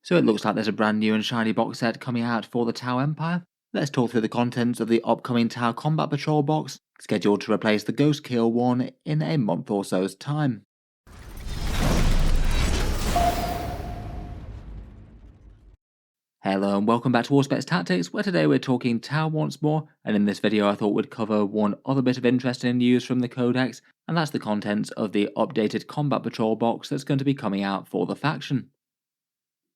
So it looks like there's a brand new and shiny box set coming out for the Tau Empire. Let's talk through the contents of the upcoming Tau Combat Patrol box, scheduled to replace the Ghost Kill one in a month or so's time. Hello and welcome back to Auspex Tactics, where today we're talking Tau once more, and in this video I thought we'd cover one other bit of interesting news from the Codex, and that's the contents of the updated Combat Patrol box that's going to be coming out for the faction.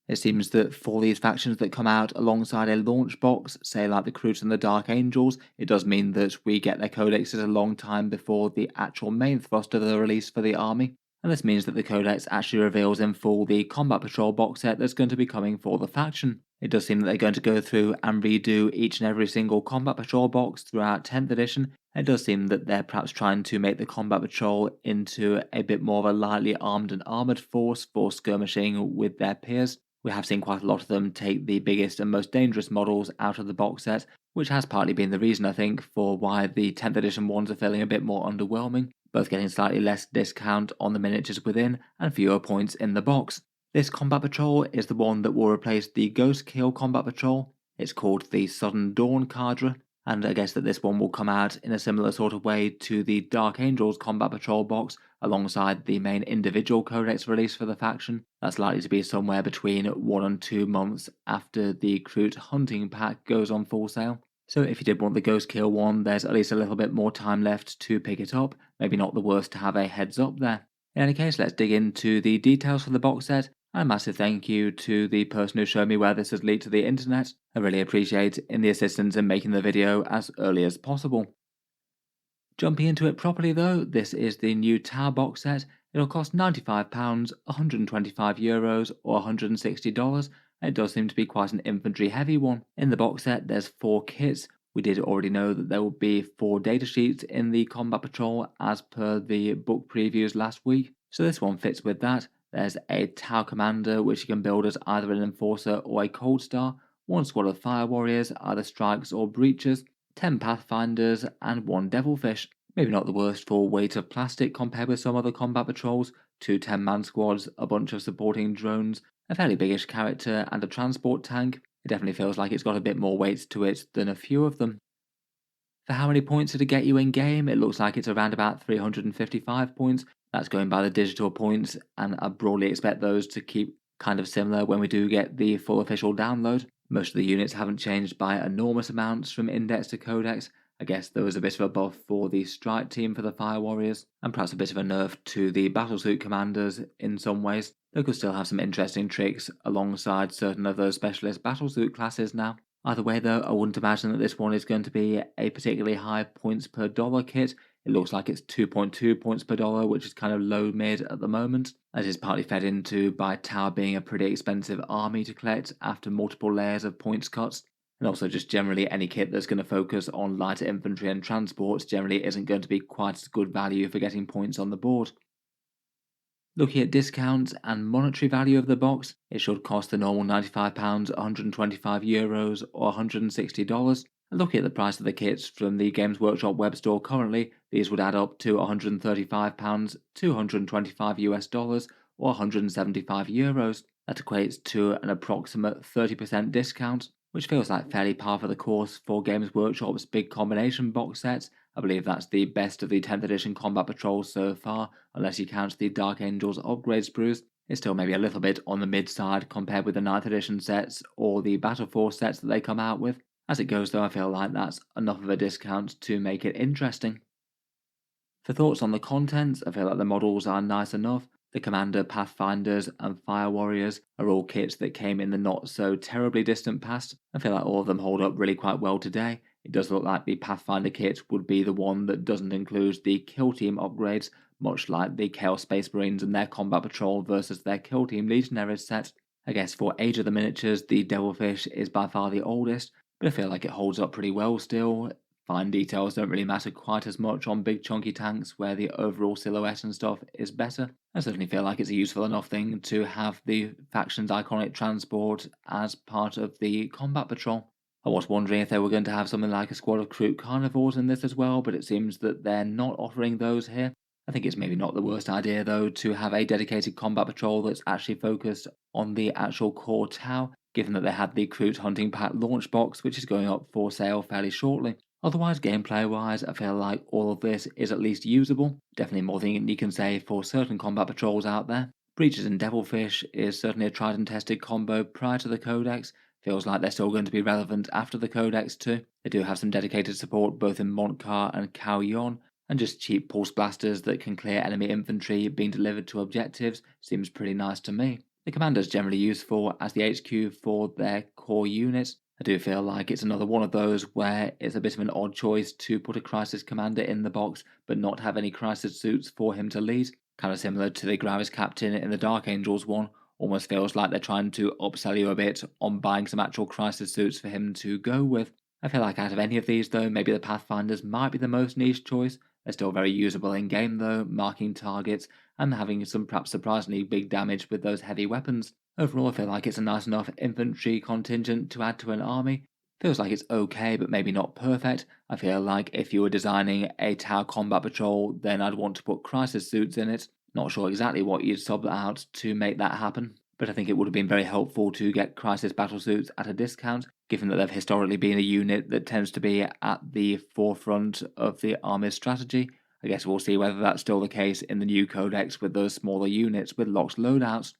It seems that for these factions that come out alongside a launch box, say like the Croods and the Dark Angels, it does mean that we get their codexes a long time before the actual main thrust of the release for the army, and this means that the codex actually reveals in full the Combat Patrol box set that's going to be coming for the faction. It does seem that they're going to go through and redo each and every single Combat Patrol box throughout 10th edition. It does seem that they're perhaps trying to make the Combat Patrol into a bit more of a lightly armed and armoured force for skirmishing with their peers. We have seen quite a lot of them take the biggest and most dangerous models out of the box set, which has partly been the reason, I think, for why the 10th edition ones are feeling a bit more underwhelming, both getting slightly less discount on the miniatures within and fewer points in the box. This Combat Patrol is the one that will replace the Ghost Kill Combat Patrol. It's called the Sudden Dawn Cadre, and I guess that this one will come out in a similar sort of way to the Dark Angels Combat Patrol box, alongside the main individual codex release for the faction. That's likely to be somewhere between 1 and 2 months after the Kroot Hunting Pack goes on full sale. So if you did want the Ghost Kill one, there's at least a little bit more time left to pick it up. Maybe not the worst to have a heads up there. In any case, let's dig into the details for the box set. And a massive thank you to the person who showed me where this has leaked to the internet. I really appreciate in the assistance in making the video as early as possible. Jumping into it properly though, this is the new Tau box set. It'll cost £95, €125 or $160, and it does seem to be quite an infantry heavy one. In the box set there's 4 kits. We did already know that there will be 4 data sheets in the Combat Patrol as per the book previews last week, so this one fits with that. There's a Tau Commander, which you can build as either an Enforcer or a Cold Star, 1 squad of Fire Warriors, either Strikes or Breachers, 10 Pathfinders, and 1 Devilfish. Maybe not the worst for weight of plastic compared with some other Combat Patrols, 2 10-man squads, a bunch of supporting drones, a fairly biggish character, and a transport tank. It definitely feels like it's got a bit more weight to it than a few of them. For how many points did it get you in game? It looks like it's around about 355 points. That's going by the digital points, and I broadly expect those to keep kind of similar when we do get the full official download. Most of the units haven't changed by enormous amounts from Index to Codex. I guess there was a bit of a buff for the Strike team for the Fire Warriors, and perhaps a bit of a nerf to the Battlesuit Commanders in some ways. They could still have some interesting tricks alongside certain of those specialist Battlesuit classes now. Either way though, I wouldn't imagine that this one is going to be a particularly high points per dollar kit. It looks like it's 2.2 points per dollar, which is kind of low mid at the moment. That is partly fed into by Tau being a pretty expensive army to collect after multiple layers of points cuts. And also just generally any kit that's going to focus on lighter infantry and transports generally isn't going to be quite as good value for getting points on the board. Looking at discounts and monetary value of the box, it should cost the normal £95, €125 or $160. And looking at the price of the kits from the Games Workshop web store currently, these would add up to £135, $225 or €175. That equates to an approximate 30% discount, which feels like fairly par for the course for Games Workshop's big combination box sets. I believe that's the best of the 10th edition Combat Patrols so far, unless you count the Dark Angels upgrade sprues. It's still maybe a little bit on the mid side compared with the 9th edition sets or the Battle Force sets that they come out with. As it goes though, I feel like that's enough of a discount to make it interesting. For thoughts on the contents, I feel like the models are nice enough. The Commander, Pathfinders, and Fire Warriors are all kits that came in the not so terribly distant past. I feel like all of them hold up really quite well today. It does look like the Pathfinder kit would be the one that doesn't include the Kill Team upgrades, much like the Chaos Space Marines and their Combat Patrol versus their Kill Team Legionaries set. I guess for age of the miniatures, the Devilfish is by far the oldest, but I feel like it holds up pretty well still. Fine details don't really matter quite as much on big chunky tanks where the overall silhouette and stuff is better. I certainly feel like it's a useful enough thing to have the faction's iconic transport as part of the Combat Patrol. I was wondering if they were going to have something like a squad of Kroot Carnivores in this as well, but it seems that they're not offering those here. I think it's maybe not the worst idea though to have a dedicated combat patrol that's actually focused on the actual core Tau, given that they had the Recruit Hunting Pack launch box, which is going up for sale fairly shortly. Otherwise, gameplay wise, I feel like all of this is at least usable. Definitely more than you can say for certain combat patrols out there. Breaches and Devilfish is certainly a tried and tested combo prior to the Codex. Feels like they're still going to be relevant after the Codex too. They do have some dedicated support both in Montcar and Cao Yon, and just cheap pulse blasters that can clear enemy infantry being delivered to objectives seems pretty nice to me. The commander is generally useful as the HQ for their core units. I do feel like it's another one of those where it's a bit of an odd choice to put a crisis commander in the box but not have any crisis suits for him to lead. Kind of similar to the Gravis Captain in the Dark Angels one. Almost feels like they're trying to upsell you a bit on buying some actual crisis suits for him to go with. I feel like out of any of these though, maybe the Pathfinders might be the most niche choice. They're still very usable in game though, marking targets and having some perhaps surprisingly big damage with those heavy weapons. Overall, I feel like it's a nice enough infantry contingent to add to an army. Feels like it's okay, but maybe not perfect. I feel like if you were designing a Tau combat patrol, then I'd want to put crisis suits in it. Not sure exactly what you'd sub out to make that happen, but I think it would have been very helpful to get crisis battlesuits at a discount, given that they've historically been a unit that tends to be at the forefront of the army's strategy. I guess we'll see whether that's still the case in the new codex with those smaller units with locked loadouts.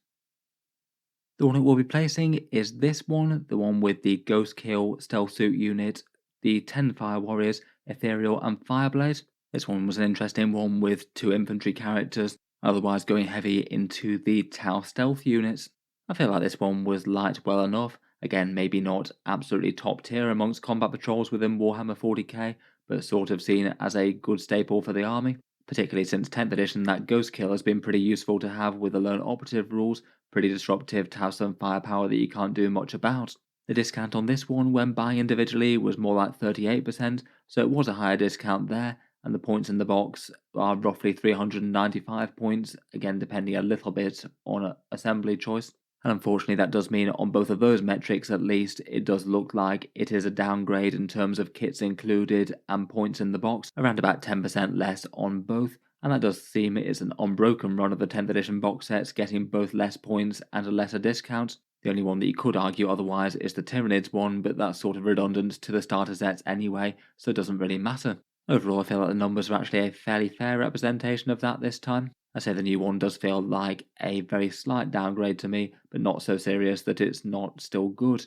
The one it will be placing is this one, the one with the Ghost Kill Stealth Suit unit, the 10 Fire Warriors, Ethereal and Fireblade. This one was an interesting one with 2 infantry characters, otherwise going heavy into the Tau Stealth units. I feel like this one was liked well enough, again maybe not absolutely top tier amongst combat patrols within Warhammer 40k, but sort of seen as a good staple for the army. Particularly since 10th edition, that Ghost Kill has been pretty useful to have with the Lone Operative rules, pretty disruptive to have some firepower that you can't do much about. The discount on this one when buying individually was more like 38%, so it was a higher discount there, and the points in the box are roughly 395 points, again depending a little bit on assembly choice. And unfortunately that does mean on both of those metrics at least, it does look like it is a downgrade in terms of kits included and points in the box, around about 10% less on both, and that does seem it's an unbroken run of the 10th edition box sets, getting both less points and a lesser discount. The only one that you could argue otherwise is the Tyranids one, but that's sort of redundant to the starter sets anyway, so it doesn't really matter. Overall, I feel like the numbers are actually a fairly fair representation of that this time. I say the new one does feel like a very slight downgrade to me, but not so serious that it's not still good.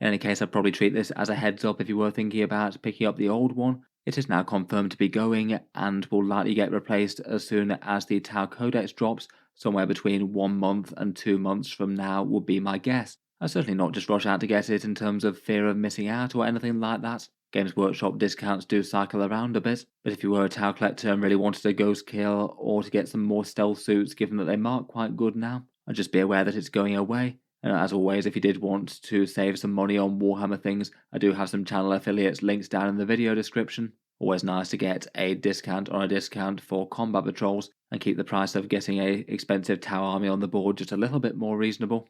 In any case, I'd probably treat this as a heads up if you were thinking about picking up the old one. It is now confirmed to be going and will likely get replaced as soon as the Tau Codex drops, somewhere between 1 month and 2 months from now would be my guess. I'd certainly not just rush out to get it in terms of fear of missing out or anything like that. Games Workshop discounts do cycle around a bit, but if you were a Tau collector and really wanted a ghost kill or to get some more stealth suits given that they mark quite good now, I'd just be aware that it's going away. And as always, if you did want to save some money on Warhammer things, I do have some channel affiliates links down in the video description. Always nice to get a discount on a discount for combat patrols and keep the price of getting a expensive Tau army on the board just a little bit more reasonable.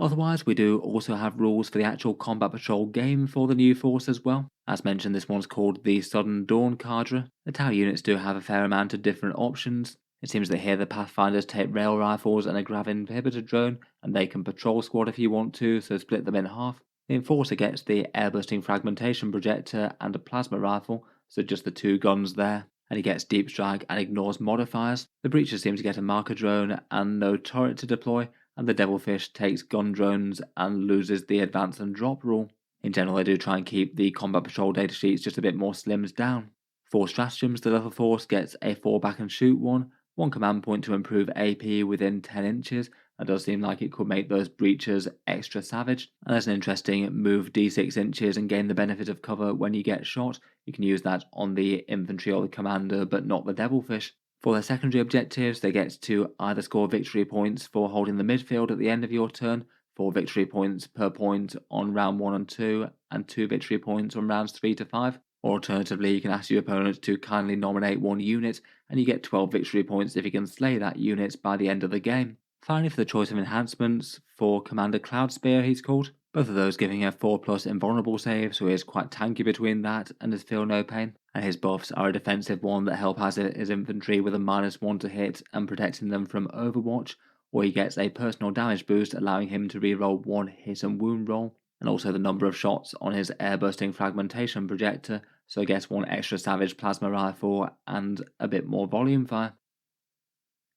Otherwise, we do also have rules for the actual Combat Patrol game for the new force as well. As mentioned, this one's called the Sudden Dawn Cadre. The Tau units do have a fair amount of different options. It seems that here the Pathfinders take rail rifles and a grav inhibitor drone, and they can patrol squad if you want to, so split them in half. The Enforcer gets the air-busting fragmentation projector and a plasma rifle, so just the 2 guns there, and he gets deep strike and ignores modifiers. The Breachers seem to get a marker drone and no turret to deploy, and the Devilfish takes gun drones and loses the advance and drop rule. In general, they do try and keep the combat patrol datasheets just a bit more slimmed down. For stratagems, the Lethal Force gets a fall back and shoot one command point to improve AP within 10 inches. That does seem like it could make those breachers extra savage. And there's an interesting move d6 inches and gain the benefit of cover when you get shot. You can use that on the infantry or the commander, but not the Devilfish. For their secondary objectives, they get to either score victory points for holding the midfield at the end of your turn, 4 victory points per point on round 1 and 2, and 2 victory points on rounds 3 to 5. Or alternatively, you can ask your opponent to kindly nominate 1 unit, and you get 12 victory points if you can slay that unit by the end of the game. Finally, for the choice of enhancements, for Commander Cloudspear he's called, both of those giving a 4+ invulnerable save, so he is quite tanky between that and his feel no pain. And his buffs are a defensive one that help his infantry with a -1 to hit and protecting them from overwatch, or he gets a personal damage boost allowing him to reroll 1 hit and wound roll, and also the number of shots on his air-bursting fragmentation projector, so he gets 1 extra savage plasma rifle and a bit more volume fire.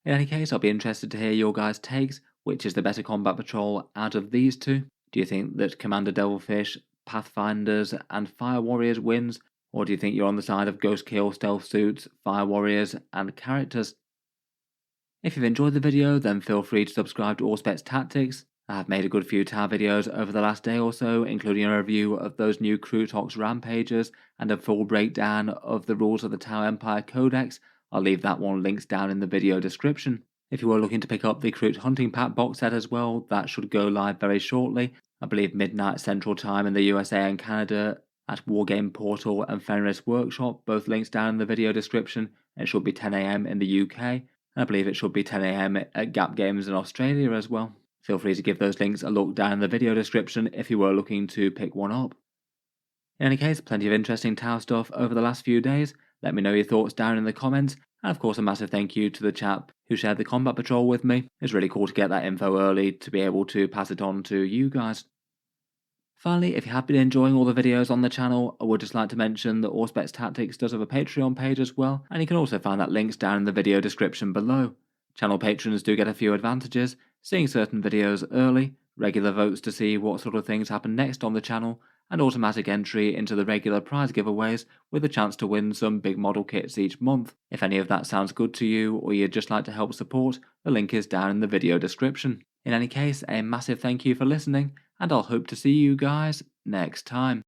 In any case, I'll be interested to hear your guys' takes. Which is the better combat patrol out of these two? Do you think that Commander Devilfish, Pathfinders, and Fire Warriors wins? Or do you think you're on the side of Ghost Kill, Stealth Suits, Fire Warriors, and characters? If you've enjoyed the video, then feel free to subscribe to Auspex Tactics. I have made a good few Tau videos over the last day or so, including a review of those new Krutox Rampagers and a full breakdown of the rules of the Tau Empire Codex. I'll leave that one linked down in the video description. If you are looking to pick up the Kroot Hunting Pack box set as well, that should go live very shortly. I believe midnight Central Time in the USA and Canada at Wargame Portal and Fenris Workshop, both links down in the video description. It should be 10 AM in the UK, and I believe it should be 10 AM at Gap Games in Australia as well. Feel free to give those links a look down in the video description if you were looking to pick one up. In any case, plenty of interesting Tau stuff over the last few days. Let me know your thoughts down in the comments, and of course a massive thank you to the chap who shared the combat patrol with me. It's really cool to get that info early to be able to pass it on to you guys. Finally, if you have been enjoying all the videos on the channel, I would just like to mention that Auspex Tactics does have a Patreon page as well, and you can also find that links down in the video description below. Channel patrons do get a few advantages, seeing certain videos early, regular votes to see what sort of things happen next on the channel, and automatic entry into the regular prize giveaways with a chance to win some big model kits each month. If any of that sounds good to you or you'd just like to help support, the link is down in the video description. In any case, a massive thank you for listening, and I'll hope to see you guys next time.